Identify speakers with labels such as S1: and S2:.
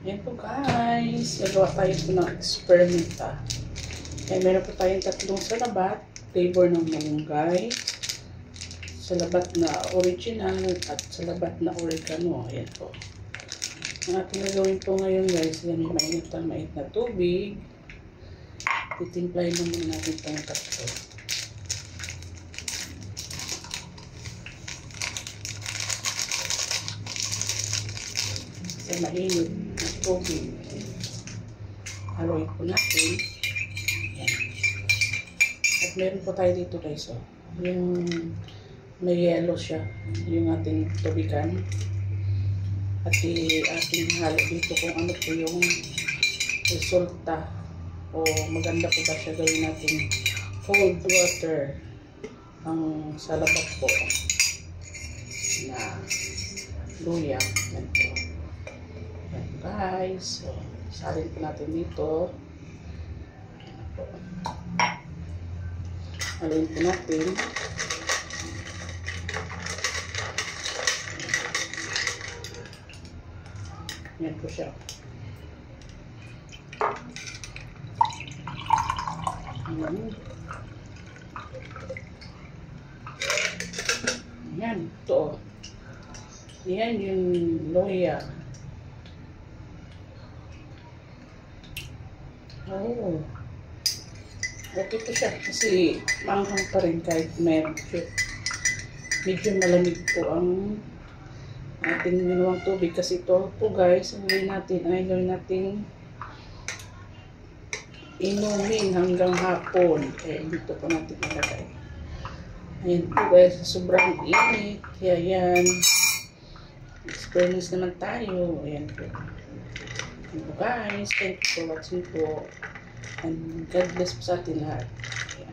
S1: Ayan po guys, nagawa tayo po ng experiment pa. Kaya meron po tayong tatlong salabat, flavor ng malunggay, salabat na original at salabat na oregano. Ayan po. Ang ating gagawin po ngayon guys, yan yung mainit na tubig. Titimplahin na muna natin itong tatlo. Sa mainit na tubig. Haluin po natin. Yan. At meron po tayo dito guys. Oh. Yung may yellow siya. Yung ating tubigan. At ating halo dito kung ano po yung resulta. O maganda po ba siya, gawin natin cold water ang salabat po na luya. Yan po. Yan guys. So, salin po natin dito. Yan po. Haluin po natin. Yan po siya. Yan, ito. Yan yung loya. Oh. Okay po siya kasi manghang pa rin kahit medyo malamig po ang ating minuang tubig kasi ito po guys, ang gawin natin inumin hanggang hapon. Kaya dito po natin ilagay. Ayan po guys, sobrang init. Kaya yan, experience naman tayo. Ayan po. Ayan po guys, thank you for watching po. And God bless po sa atin lahat. Ayan.